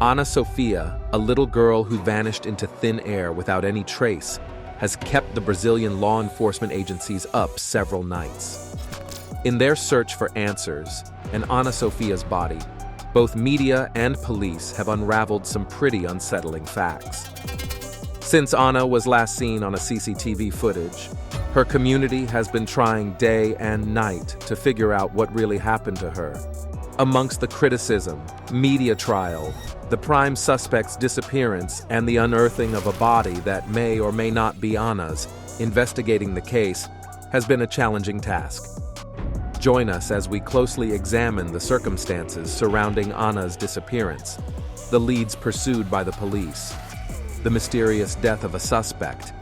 SOPHIA, a little girl who vanished into thin air without any trace, has kept the Brazilian law enforcement agencies up several nights. In their search for answers and SOPHIA's body, both media and police have unraveled some pretty unsettling facts. Since Ana was last seen on a CCTV footage, her community has been trying day and night to figure out what really happened to her. Amongst the criticism, media trial, the prime suspect's disappearance, and the unearthing of a body that may or may not be Ana's, investigating the case has been a challenging task. Join us as we closely examine the circumstances surrounding Ana's disappearance, the leads pursued by the police, the mysterious death of a suspect,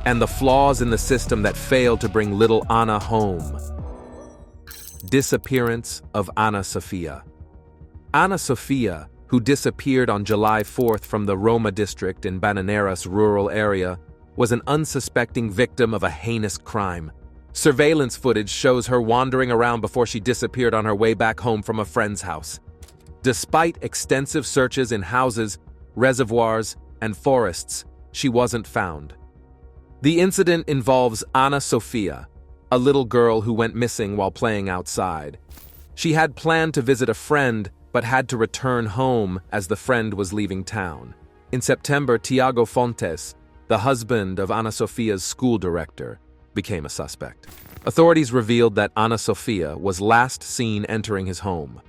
and the flaws in the system that failed to bring little Ana home. Disappearance of SOPHIA. SOPHIA, who disappeared on July 4th from the Roma district in Bananeira's rural area, was an unsuspecting victim of a heinous crime. Surveillance footage shows her wandering around before she disappeared on her way back home from a friend's house. Despite extensive searches in houses, reservoirs, and forests, she wasn't found. The incident involves SOPHIA, a little girl who went missing while playing outside. She had planned to visit a friend but had to return home as the friend was leaving town. In September, Tiago Fontes, the husband of SOPHIA's school director, became a suspect. Authorities revealed that SOPHIA was last seen entering his home.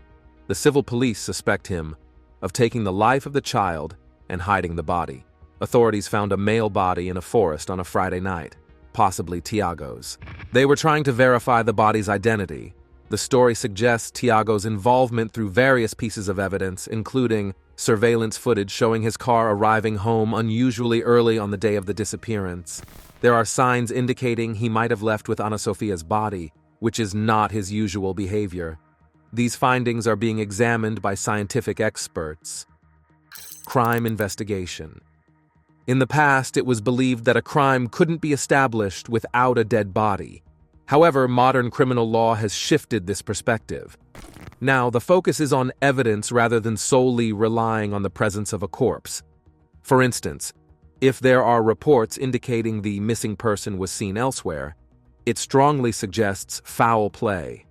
The civil police suspect him of taking the life of the child and hiding the body. Authorities found a male body in a forest on a Friday night, possibly Tiago's. They were trying to verify the body's identity. The story suggests Tiago's involvement through various pieces of evidence, including surveillance footage showing his car arriving home unusually early on the day of the disappearance. There are signs indicating he might have left with SOPHIA's body, which is not his usual behavior. These findings are being examined by scientific experts. Crime investigation. In the past, it was believed that a crime couldn't be established without a dead body. However, modern criminal law has shifted this perspective. Now, the focus is on evidence rather than solely relying on the presence of a corpse. For instance, if there are reports indicating the missing person was seen elsewhere, it strongly suggests foul play.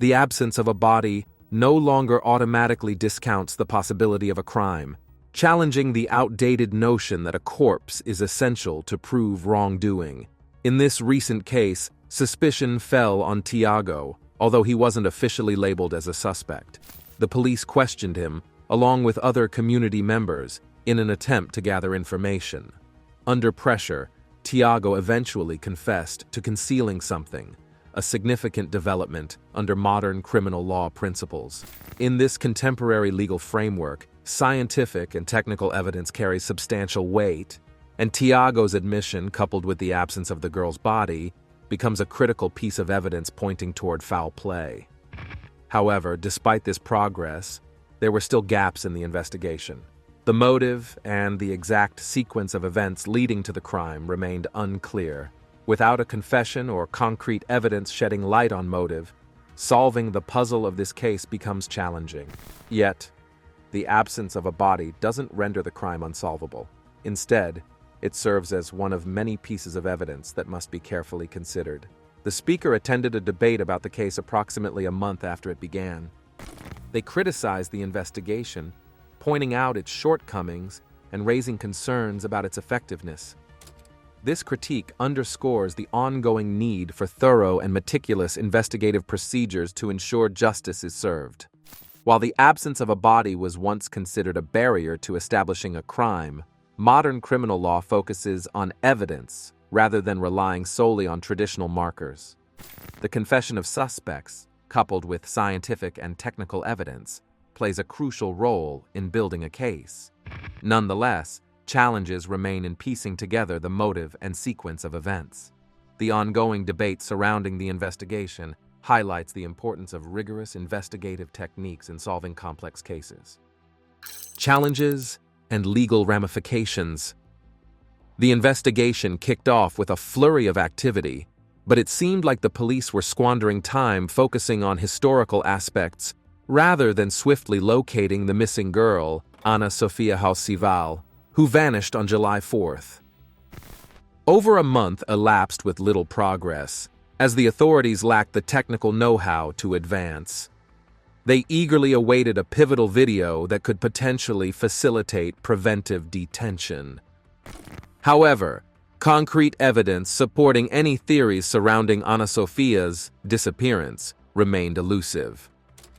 The absence of a body no longer automatically discounts the possibility of a crime, challenging the outdated notion that a corpse is essential to prove wrongdoing. In this recent case, suspicion fell on Tiago, although he wasn't officially labeled as a suspect. The police questioned him, along with other community members, in an attempt to gather information. Under pressure, Tiago eventually confessed to concealing something, a significant development under modern criminal law principles. In this contemporary legal framework, scientific and technical evidence carries substantial weight, and Tiago's admission, coupled with the absence of the girl's body, becomes a critical piece of evidence pointing toward foul play. However, despite this progress, there were still gaps in the investigation. The motive and the exact sequence of events leading to the crime remained unclear. Without a confession or concrete evidence shedding light on motive, solving the puzzle of this case becomes challenging. Yet, the absence of a body doesn't render the crime unsolvable. Instead, it serves as one of many pieces of evidence that must be carefully considered. The speaker attended a debate about the case approximately a month after it began. They criticized the investigation, pointing out its shortcomings and raising concerns about its effectiveness. This critique underscores the ongoing need for thorough and meticulous investigative procedures to ensure justice is served. While the absence of a body was once considered a barrier to establishing a crime, modern criminal law focuses on evidence rather than relying solely on traditional markers. The confession of suspects, coupled with scientific and technical evidence, plays a crucial role in building a case. Nonetheless, challenges remain in piecing together the motive and sequence of events. The ongoing debate surrounding the investigation highlights the importance of rigorous investigative techniques in solving complex cases. Challenges and legal ramifications. The investigation kicked off with a flurry of activity, but it seemed like the police were squandering time focusing on historical aspects rather than swiftly locating the missing girl, Ana-Sophia Halsival, who vanished on July 4th. Over a month elapsed with little progress, as the authorities lacked the technical know-how to advance. They eagerly awaited a pivotal video that could potentially facilitate preventive detention. However, concrete evidence supporting any theories surrounding Ana-Sophia's disappearance remained elusive.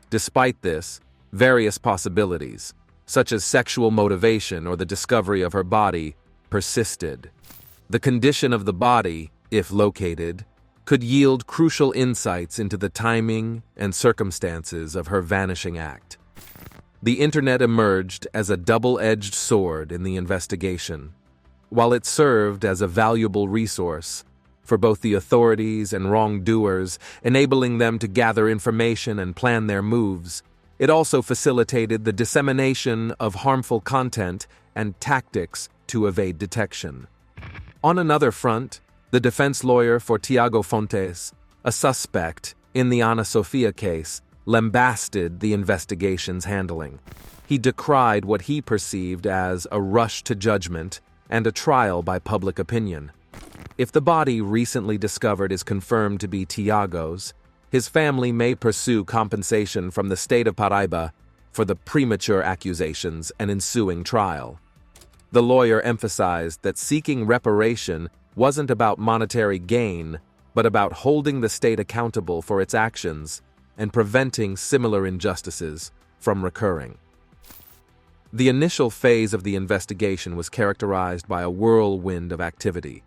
Despite this, various possibilities, such as sexual motivation or the discovery of her body, persisted. The condition of the body, if located, could yield crucial insights into the timing and circumstances of her vanishing act. The internet emerged as a double-edged sword in the investigation. While it served as a valuable resource for both the authorities and wrongdoers, enabling them to gather information and plan their moves, it also facilitated the dissemination of harmful content and tactics to evade detection. On another front, the defense lawyer for Tiago Fontes, a suspect in the Ana-Sophia case, lambasted the investigation's handling. He decried what he perceived as a rush to judgment and a trial by public opinion. If the body recently discovered is confirmed to be Tiago's, his family may pursue compensation from the state of Paraíba for the premature accusations and ensuing trial. The lawyer emphasized that seeking reparation wasn't about monetary gain, but about holding the state accountable for its actions and preventing similar injustices from recurring. The initial phase of the investigation was characterized by a whirlwind of activity,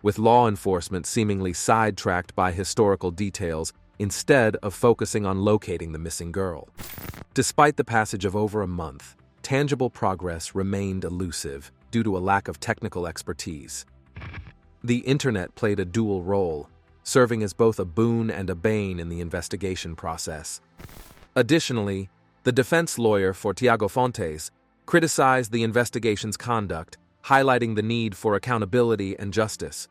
with law enforcement seemingly sidetracked by historical details instead of focusing on locating the missing girl. Despite the passage of over a month, tangible progress remained elusive due to a lack of technical expertise. The internet played a dual role, serving as both a boon and a bane in the investigation process. Additionally, the defense lawyer for Tiago Fontes criticized the investigation's conduct, highlighting the need for accountability and justice.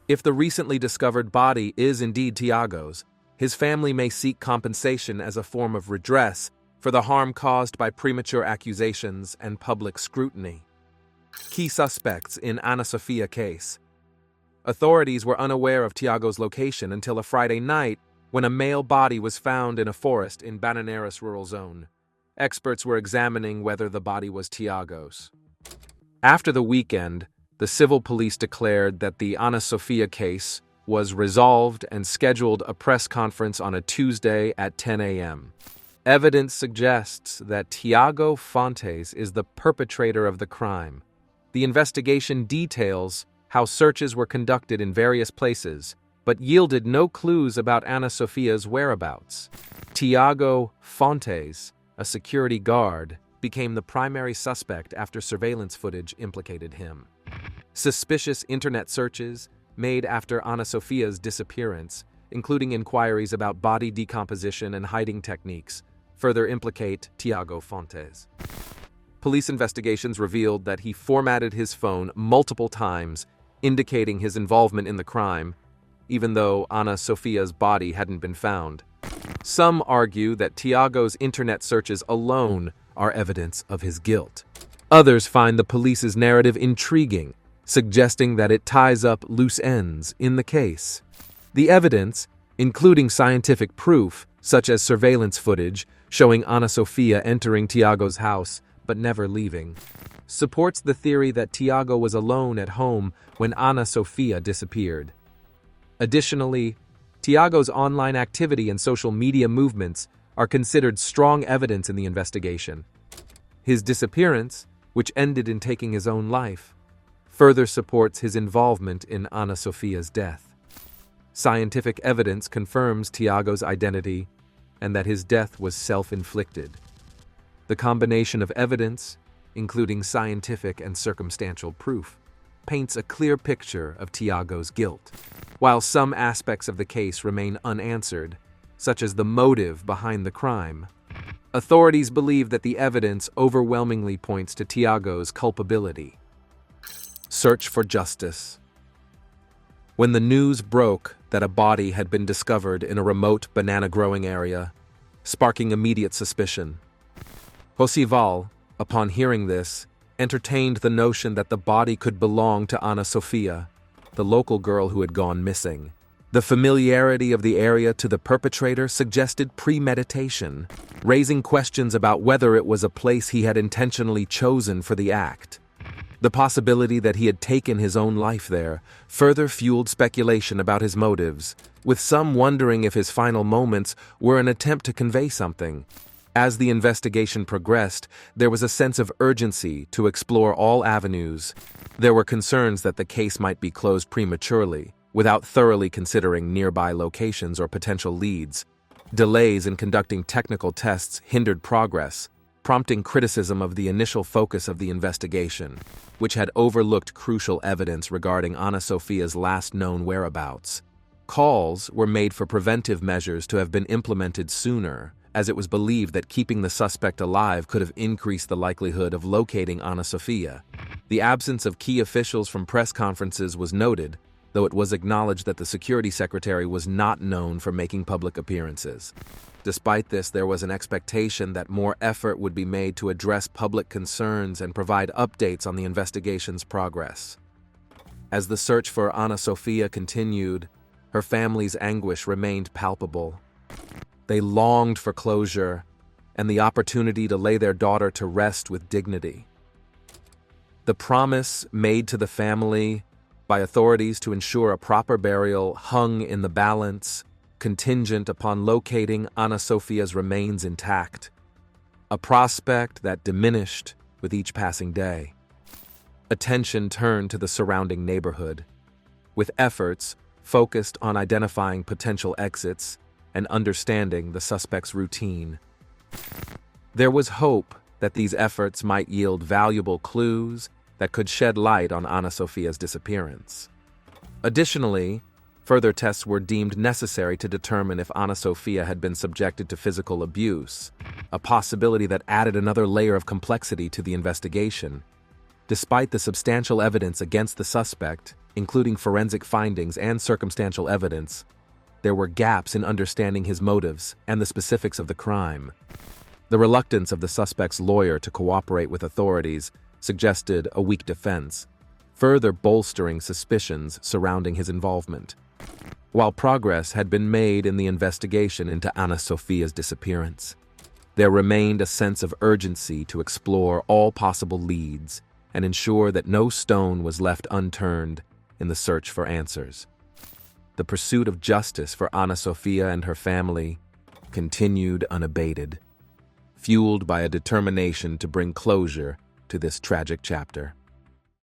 If the recently discovered body is indeed Tiago's, his family may seek compensation as a form of redress for the harm caused by premature accusations and public scrutiny. Key suspects in Ana-Sophia case. Authorities were unaware of Tiago's location until a Friday night when a male body was found in a forest in Bananeras rural zone. Experts were examining whether the body was Tiago's. After the weekend, the civil police declared that the Ana-Sophia case was resolved and scheduled a press conference on a Tuesday at 10 a.m. Evidence suggests that Tiago Fontes is the perpetrator of the crime. The investigation details how searches were conducted in various places, but yielded no clues about Ana-Sophia's whereabouts. Tiago Fontes, a security guard, became the primary suspect after surveillance footage implicated him. Suspicious internet searches made after Ana-Sophia's disappearance, including inquiries about body decomposition and hiding techniques, further implicate Tiago Fontes. Police investigations revealed that he formatted his phone multiple times, indicating his involvement in the crime, even though Ana-Sophia's body hadn't been found. Some argue that Tiago's internet searches alone are evidence of his guilt. Others find the police's narrative intriguing, suggesting that it ties up loose ends in the case. The evidence, including scientific proof, such as surveillance footage showing Ana-Sophia entering Tiago's house but never leaving, supports the theory that Tiago was alone at home when Ana-Sophia disappeared. Additionally, Tiago's online activity and social media movements are considered strong evidence in the investigation. His disappearance, which ended in taking his own life, further supports his involvement in Ana-Sophia's death. Scientific evidence confirms Tiago's identity and that his death was self-inflicted. The combination of evidence, including scientific and circumstantial proof, paints a clear picture of Tiago's guilt. While some aspects of the case remain unanswered, such as the motive behind the crime, authorities believe that the evidence overwhelmingly points to Tiago's culpability. Search for justice. When the news broke that a body had been discovered in a remote banana-growing area, sparking immediate suspicion. Josival, upon hearing this, entertained the notion that the body could belong to Ana Sofia, the local girl who had gone missing. The familiarity of the area to the perpetrator suggested premeditation, raising questions about whether it was a place he had intentionally chosen for the act. The possibility that he had taken his own life there further fueled speculation about his motives, with some wondering if his final moments were an attempt to convey something. As the investigation progressed, there was a sense of urgency to explore all avenues. There were concerns that the case might be closed prematurely, without thoroughly considering nearby locations or potential leads. Delays in conducting technical tests hindered progress, prompting criticism of the initial focus of the investigation, which had overlooked crucial evidence regarding Ana Sofia's last known whereabouts. Calls were made for preventive measures to have been implemented sooner, as it was believed that keeping the suspect alive could have increased the likelihood of locating Ana Sofia. The absence of key officials from press conferences was noted, though it was acknowledged that the security secretary was not known for making public appearances. Despite this, there was an expectation that more effort would be made to address public concerns and provide updates on the investigation's progress. As the search for Ana Sofia continued, her family's anguish remained palpable. They longed for closure and the opportunity to lay their daughter to rest with dignity. The promise made to the family by authorities to ensure a proper burial hung in the balance, contingent upon locating Ana Sofia's remains intact, a prospect that diminished with each passing day. Attention turned to the surrounding neighborhood, with efforts focused on identifying potential exits and understanding the suspect's routine. There was hope that these efforts might yield valuable clues that could shed light on Ana Sofia's disappearance. Additionally, further tests were deemed necessary to determine if Ana Sofia had been subjected to physical abuse, a possibility that added another layer of complexity to the investigation. Despite the substantial evidence against the suspect, including forensic findings and circumstantial evidence, there were gaps in understanding his motives and the specifics of the crime. The reluctance of the suspect's lawyer to cooperate with authorities suggested a weak defense, further bolstering suspicions surrounding his involvement. While progress had been made in the investigation into Ana Sofia's disappearance, there remained a sense of urgency to explore all possible leads and ensure that no stone was left unturned in the search for answers. The pursuit of justice for Ana Sofia and her family continued unabated, fueled by a determination to bring closure to this tragic chapter.